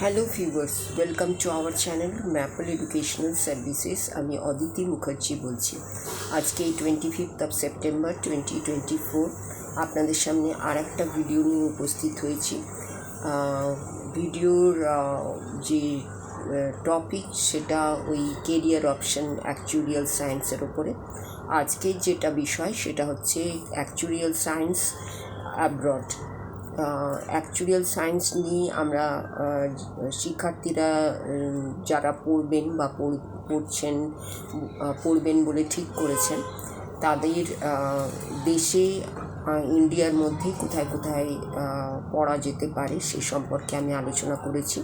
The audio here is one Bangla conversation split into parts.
Hello viewers, welcome to our channel maple educational services. আমি অদিতি মুখার্জি বলছি। আজকে 25 সেপ্টেম্বর 2024 আপনাদের সামনে আর একটা ভিডিও নিয়ে উপস্থিত হয়েছি। ভিডিওর যে টপিক সেটা ওই কেরিয়ার অপশন অ্যাকচুরিয়াল সায়েন্সের ওপরে। আজকে যেটা বিষয় সেটা হচ্ছে actuarial science abroad. Actuarial science নিয়ে আমরা শিক্ষার্থীরা যারা পড়বেন বা পড়বেন বলে ঠিক করেছেন, তাদের দেশে ইন্ডিয়ার মধ্যে কোথায় কোথায় পড়া যেতে পারে সে সম্পর্কে আমি আলোচনা করেছি।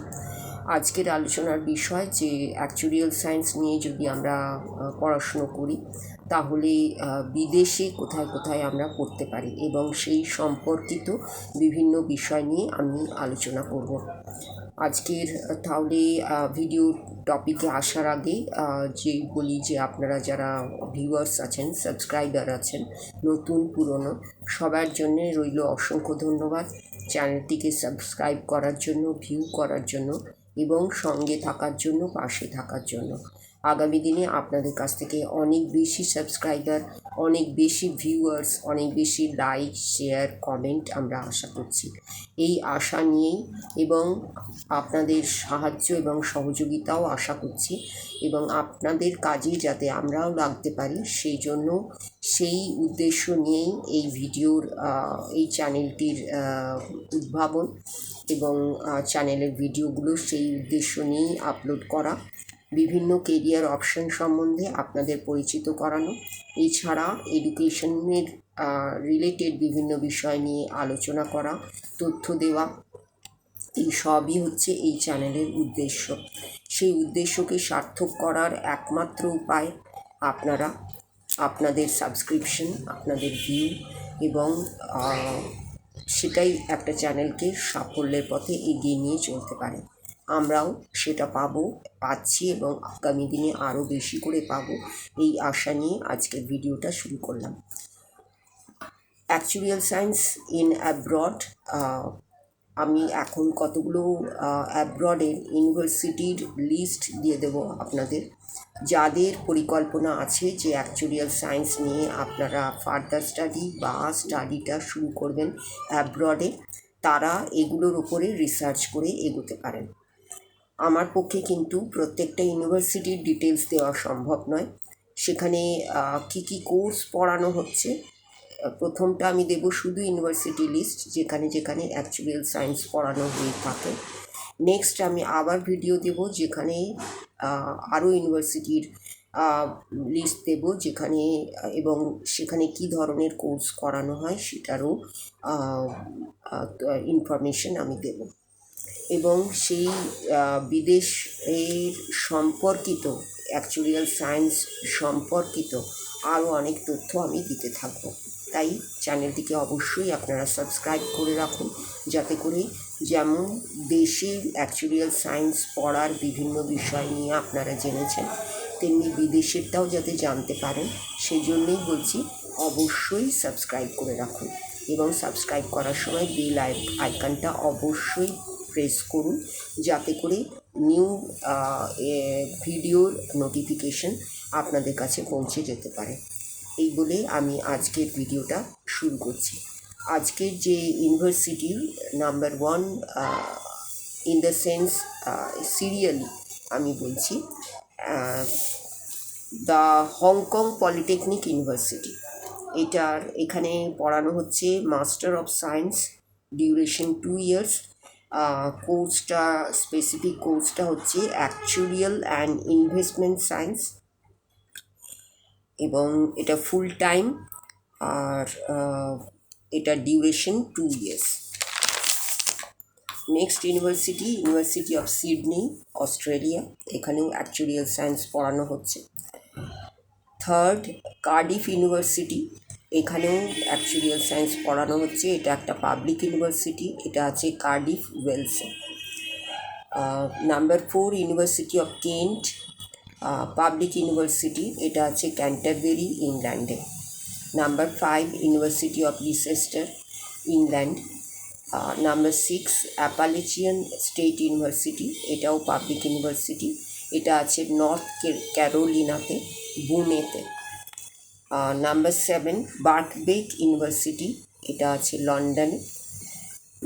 আজকের আলোচনার বিষয় যে অ্যাকচুরিয়াল সায়েন্স নিয়ে যদি আমরা পড়াশুনো করি তাহলে বিদেশে কোথায় কোথায় আমরা পড়তে পারি এবং সেই সম্পর্কিত বিভিন্ন বিষয় নিয়ে আমি আলোচনা করব আজকের। তাহলে ভিডিও টপিকে আসার আগে যে বলি যে আপনারা যারা ভিউয়ার্স আছেন, সাবস্ক্রাইবার আছেন, নতুন পুরনো সবার জন্যে রইল অসংখ্য ধন্যবাদ। চ্যানেলটিকে সাবস্ক্রাইব করার জন্য, ভিউ করার জন্য এবং সঙ্গে থাকার জন্য, পাশে থাকার জন্য। আগামী দিনে আপনাদের কাছ থেকে অনেক বেশি সাবস্ক্রাইবার, অনেক বেশি ভিউয়ার্স, অনেক বেশি লাইক, শেয়ার, কমেন্ট আমরা আশা করছি। এই আশা নিয়েই এবং আপনাদের সাহায্য এবং সহযোগিতাও আশা করছি এবং আপনাদের কাজে যাতে আমরাও লাগতে পারি সেই উদ্দেশ্য নিয়েই এই ভিডিওর এই চ্যানেলটির উদ্ভাবন এবং চ্যানেলের ভিডিওগুলো সেই উদ্দেশ্য নিয়েই আপলোড করা। বিভিন্ন কেরিয়ার অপশন সম্বন্ধে আপনাদের পরিচিত করানো, এছাড়া এডুকেশনের রিলেটেড বিভিন্ন বিষয় নিয়ে আলোচনা করা, তথ্য দেওয়া, এই সবই হচ্ছে এই চ্যানেলের উদ্দেশ্য। সেই উদ্দেশ্যকে সার্থক করার একমাত্র উপায় আপনাদের সাবস্ক্রিপশন, আপনাদের ভিউ এবং সেটাই একটা চ্যানেলকে সাফল্যের পথে এগিয়ে নিয়ে চলতে পারে। আমরাও সেটা পাচ্ছি এবং আগামী দিনে আরও বেশি করে পাবো, এই আশা নিয়ে আজকের ভিডিওটা শুরু করলাম। Actuarial science in abroad. আমি এখন কতগুলো অ্যাব্রডের ইউনিভার্সিটির লিস্ট দিয়ে দেবো আপনাদের। যাদের পরিকল্পনা আছে যে অ্যাকচুরিয়াল সায়েন্স নিয়ে আপনারা ফার্দার স্টাডিটা শুরু করবেন অ্যাব্রডে, তারা এগুলোর উপরে রিসার্চ করে এগোতে পারেন। আমার পক্ষে কিন্তু প্রত্যেকটা ইউনিভার্সিটির ডিটেলস দেওয়া সম্ভব নয়। সেখানে কি কি কোর্স পড়ানো হচ্ছে, প্রথমটা আমি দেব শুধু ইউনিভার্সিটি লিস্ট যেখানে যেখানে অ্যাকচুরিয়াল সায়েন্স পড়ানো হয়ে থাকে। নেক্সট আমি আবার ভিডিও দেব যেখানে আরও ইউনিভার্সিটির লিস্ট দেব যেখানে এবং সেখানে কি ধরনের কোর্স করানো হয় সেটারও ইনফরমেশন আমি দেব এবং সেই বিদেশের সম্পর্কিত অ্যাকচুরিয়াল সায়েন্স সম্পর্কিত আরও অনেক তথ্য আমি দিতে থাকবো। তাই চ্যানেলটিকে অবশ্যই আপনারা সাবস্ক্রাইব করে রাখুন, যাতে করে যেমন দেশের অ্যাকচুরিয়াল সায়েন্স পড়ার বিভিন্ন বিষয় নিয়ে আপনারা জেনেছেন, তেমনি বিদেশেরটাও যাতে জানতে পারেন সেই জন্যই বলছি অবশ্যই সাবস্ক্রাইব করে রাখুন এবং সাবস্ক্রাইব করার সময় বেল আইকনটা অবশ্যই প্রেস করুন যাতে করে নিউ ভিডিওর নোটিফিকেশন আপনাদের কাছে পৌঁছে যেতে পারে। এই বলে আমি আজকের ভিডিওটা শুরু করছি। আজকের যে university number 1 in the sense serially আমি বলছি, দ্য হংকং পলিটেকনিক ইউনিভার্সিটি। এখানে পড়ানো হচ্ছে master of science, duration 2 years. Specific কোর্সটা হচ্ছে অ্যাকচুরিয়াল অ্যান্ড ইনভেস্টমেন্ট সায়েন্স এবং এটা ফুল টাইম আর এটা duration 2 years. Next University of Sydney, Australia. এখানেও অ্যাকচুরিয়াল সায়েন্স পড়ানো হচ্ছে। Third, Cardiff University. এখানেও অ্যাকচুরিয়াল সায়েন্স পড়ানো হচ্ছে। এটা একটা পাবলিক ইউনিভার্সিটি, এটা আছে কার্ডিফ, ওয়েলসে। Number 4, University of Kent, public university, এটা আছে ক্যান্টারবেরি, ইংল্যান্ডে। Number 5, University of Leicester, England. Number 6 Appalachian State University, এটাও পাবলিক ইউনিভার্সিটি, এটা আছে নর্থ ক্যারোলিনাতে, বুনেতে। নাম্বার 7 বার্কবেক ইউনিভার্সিটি, এটা আছে লন্ডনে।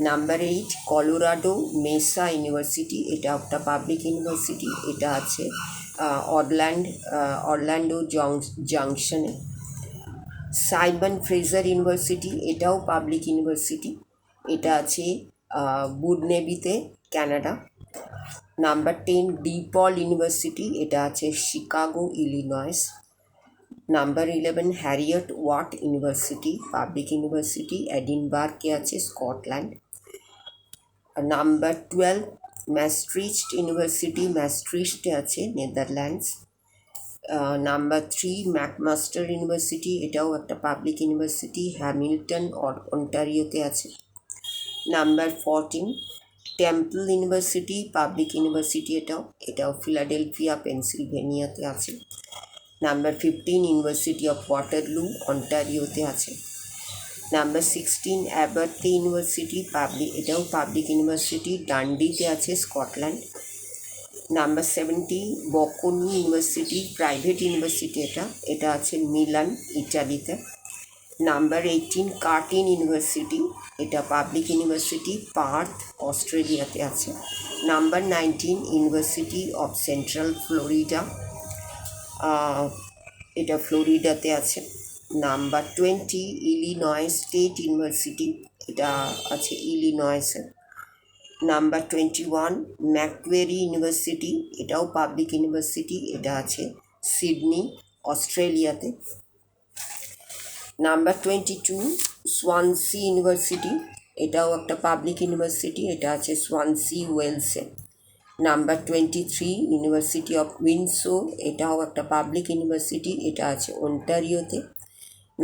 নাম্বার 8 কলোরাডো মেসা ইউনিভার্সিটি, এটা একটা পাবলিক ইউনিভার্সিটি, এটা আছে অরল্যান্ডো জাংশনে। সাইমন ফ্রেজার ইউনিভার্সিটি, এটাও পাবলিক ইউনিভার্সিটি, এটা আছে বুডনেবিতে, কানাডা। নাম্বার 10 ডিপল ইউনিভার্সিটি, এটা আছে Chicago, Illinois. Number 11 Heriot Watt University, public university, এডিনবার্গে আছে, স্কটল্যান্ড। নাম্বার 12 ম্যাস্ট্রিস্ট ইউনিভার্সিটি, ম্যাস্ট্রিস্টে আছে, নেদারল্যান্ডস। নাম্বার 3 ম্যাকমাস্টার ইউনিভার্সিটি, এটাও একটা পাবলিক ইউনিভার্সিটি, হ্যামিল্টন অন্টারিওতে আছে। Number 14 Temple University, public university, এটাও ফিলাডেলফিয়া, পেনসিলভেনিয়াতে আছে। নাম্বার 15 ইউনিভার্সিটি অফ ওয়াটারলু, অন্টারিওতে আছে। নাম্বার 16 অ্যাবার্থে ইউনিভার্সিটি, এটাও পাবলিক ইউনিভার্সিটি, ডান্ডিতে আছে, Scotland. Number 17 Bocconi University, private university, এটা আছে মিলান, ইটালিতে। নাম্বার 18 কার্টিন ইউনিভার্সিটি, এটা পাবলিক ইউনিভার্সিটি, পার্থ, অস্ট্রেলিয়াতে আছে। Number 19 University of Central Florida, এটা ফ্লোরিডাতে আছে। নাম্বার 20 ইলিনয়েস স্টেট ইউনিভার্সিটি, এটা আছে ইলিনয়েসে। নাম্বার 21 ম্যাকোয়ারি ইউনিভার্সিটি, এটাও পাবলিক ইউনিভার্সিটি, এটা আছে সিডনি, অস্ট্রেলিয়াতে। নাম্বার 22 সোয়ানসি ইউনিভার্সিটি, এটাও একটা পাবলিক ইউনিভার্সিটি, এটা আছে সোয়ানসি, ওয়েলসে। নাম্বার 23 ইউনিভার্সিটি অফ উইন্ডসোর, এটাও একটা পাবলিক ইউনিভার্সিটি, এটা আছে অন্টারিওতে।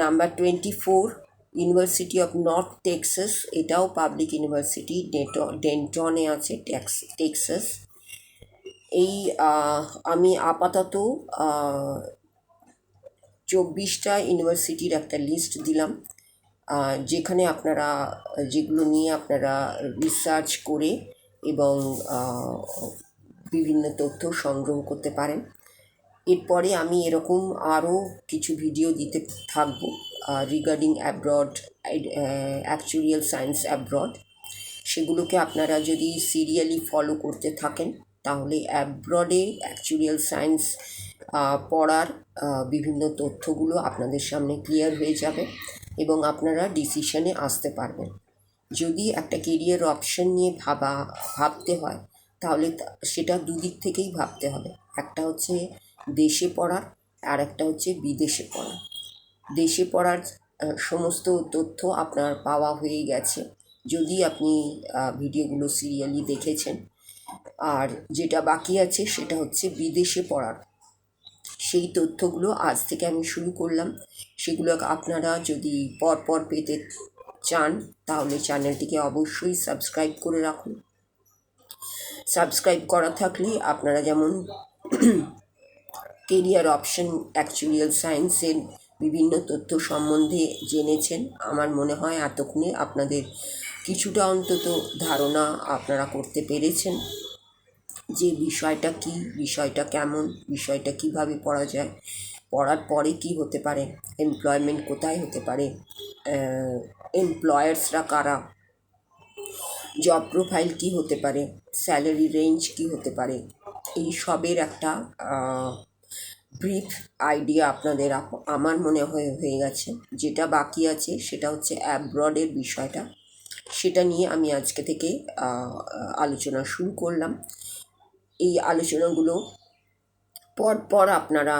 Number 24 University of North Texas, এটাও পাবলিক ইউনিভার্সিটি, ডেন্টনে আছে, টেক্সাস। এই আমি আপাতত 24টা ইউনিভার্সিটির একটা লিস্ট দিলাম, যেখানে আপনারা, যেগুলো নিয়ে আপনারা রিসার্চ করে এবং বিভিন্ন তথ্য সংগ্রহ করতে পারেন। এরপরে আমি এরকম আরও কিছু ভিডিও দিতে থাকবো regarding abroad, actual science abroad. সেগুলোকে আপনারা যদি সিরিয়ালি ফলো করতে থাকেন, তাহলে অ্যাব্রডে অ্যাকচুয়াল সায়েন্স পড়ার বিভিন্ন তথ্যগুলো আপনাদের সামনে ক্লিয়ার হয়ে যাবে এবং আপনারা ডিসিশনে আসতে পারবেন। যদি একটা কেরিয়ার অপশন নিয়ে ভাবতে হয়, তাহলে সেটা দুদিক থেকেই ভাবতে হবে। একটা হচ্ছে দেশে পড়ার, আর একটা হচ্ছে বিদেশে পড়ার। দেশে পড়ার সমস্ত তথ্য আপনার পাওয়া হয়ে গেছে যদি আপনি ভিডিওগুলো সিরিয়ালি দেখেছেন। আর যেটা বাকি আছে সেটা হচ্ছে বিদেশে পড়ার। সেই তথ্যগুলো আজ থেকে আমি শুরু করলাম। সেগুলো আপনারা যদি পরপর পেতে চান, তাহলে চ্যানেলটিকে অবশ্যই সাবস্ক্রাইব করে রাখুন। সাবস্ক্রাইব করা থাকলে আপনারা যেমন কেরিয়ার অপশন অ্যাকচুয়াল সায়েন্সের বিভিন্ন তথ্য সম্বন্ধে জেনেছেন, আমার মনে হয় এতক্ষণে আপনাদের কিছুটা অন্তত ধারণা আপনারা করতে পেরেছেন যে বিষয়টা কী, বিষয়টা কেমন, বিষয়টা কিভাবে পড়া যায়, পড়ার পরে কি হতে পারে, এমপ্লয়মেন্ট কোথায় হতে পারে, এমপ্লয়ার্সরা কারা, জব প্রোফাইল কি হতে পারে, স্যালারি রেঞ্জ কি হতে পারে, এই সবের একটা ব্রিফ আইডিয়া আপনাদের আমার মনে হয়ে গেছে। যেটা বাকি আছে সেটা হচ্ছে অ্যাব্রডের বিষয়টা, সেটা নিয়ে আমি আজকে থেকে আলোচনা শুরু করলাম। এই আলোচনাগুলো পরপর আপনারা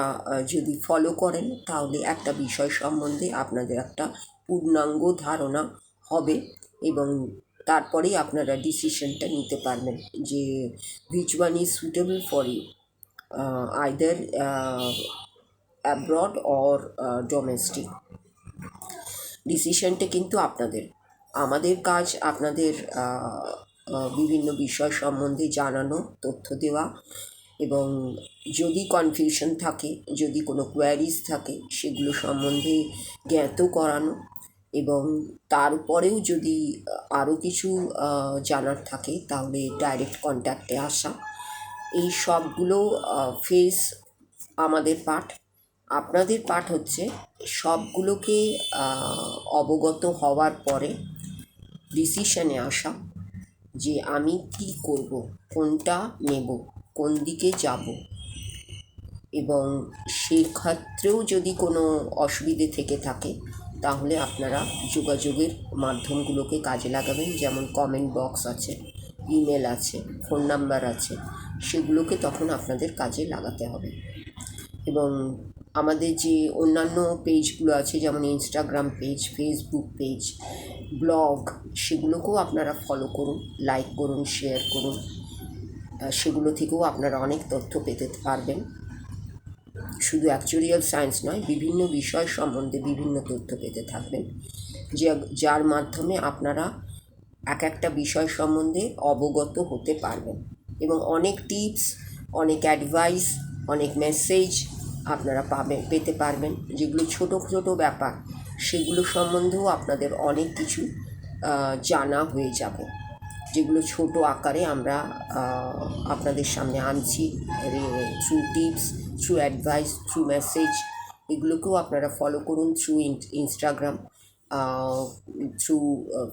যদি ফলো করেন, তাহলে একটা বিষয় সম্বন্ধে আপনাদের একটা পূর্ণাঙ্গ ধারণা হবে এবং তারপরেই আপনারা ডিসিশনটা নিতে পারবেন যে which one is suitable for you, either abroad or domestic. ডিসিশনটা কিন্তু আপনাদের। আমাদের কাজ আপনাদের বিভিন্ন বিষয় সম্বন্ধে জানানো, তথ্য দেওয়া এবং যদি কনফিউশন থাকে, যদি কোনো কোয়ারিজ থাকে, সেগুলো সম্বন্ধে জ্ঞাত করানো এবং তারপরেও যদি আরও কিছু জানার থাকে তাহলে ডাইরেক্ট কন্ট্যাক্টে আসা। এই সবগুলো ফেজ আমাদের পাঠ। আপনাদের পাঠ হচ্ছে সবগুলোকে অবগত হওয়ার পরে ডিসিশনে আসা যে আমি কি করব, কোনটা নেব, কোন দিকে যাব, এবং সেক্ষেত্রেও যদি কোনো অসুবিধে থেকে থাকে তাহলে আপনারা যোগাযোগের মাধ্যমগুলোকে কাজে লাগাবেন, যেমন কমেন্ট বক্স আছে, ইমেল আছে, ফোন নাম্বার আছে, সেগুলোকে তখন আপনাদের কাজে লাগাতে হবে। এবং আমাদের যে অন্যান্য পেজগুলো আছে, যেমন Instagram page, Facebook page, blog, সেগুলোকেও আপনারা ফলো করুন, লাইক করুন, শেয়ার করুন। সেগুলো থেকেও আপনারা অনেক তথ্য পেতে পারবেন। শুধু অ্যাকচুয়ারিয়াল সায়েন্স নয়, বিভিন্ন বিষয় সম্বন্ধে বিভিন্ন তথ্য পেতে থাকবেন, যার মাধ্যমে আপনারা এক একটা বিষয় সম্বন্ধে অবগত হতে পারবেন এবং অনেক টিপস, অনেক অ্যাডভাইস, অনেক মেসেজ আপনারা পেতে পারবেন, যেগুলো ছোটো ছোটো ব্যাপার সেগুলো সম্বন্ধেও আপনাদের অনেক কিছু জানা হয়ে যাবে, যেগুলো ছোট আকারে আমরা আপনাদের সামনে আনছি through tips, through advice, through message. এগুলোকেও আপনারা ফলো করুন থ্রু ইনস্টাগ্রাম, থ্রু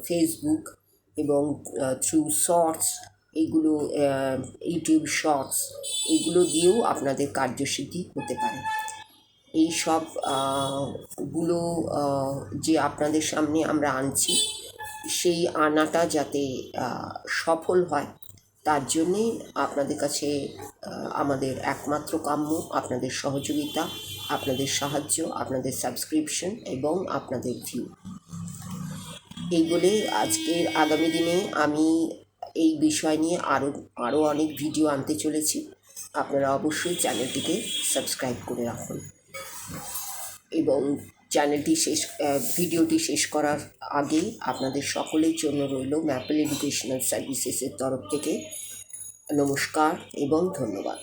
ফেসবুক এবং থ্রু শর্টস, এইগুলো ইউটিউব শর্টস, এগুলো দিয়েও আপনাদের কার্যসিদ্ধি হতে পারে। এই সব গুলো যে আপনাদের সামনে আমরা আনছি, সেই আনাটা যাতে সফল হয় তার জন্যেই আপনাদের কাছে আমাদের একমাত্র কাম্য আপনাদের সহযোগিতা, আপনাদের সাহায্য, আপনাদের সাবস্ক্রিপশন এবং আপনাদের ভিউ। এই বলে আজকের আগামী দিনে আমি এই বিষয় নিয়ে আরও অনেক ভিডিও আনতে চলেছি। আপনারা অবশ্যই চ্যানেলটিকে সাবস্ক্রাইব করে রাখুন এবং ভিডিওটি শেষ করার আগেই আপনাদের সকলের জন্য রইল ম্যাপল এডুকেশনাল সার্ভিসেসের তরফ থেকে নমস্কার এবং ধন্যবাদ।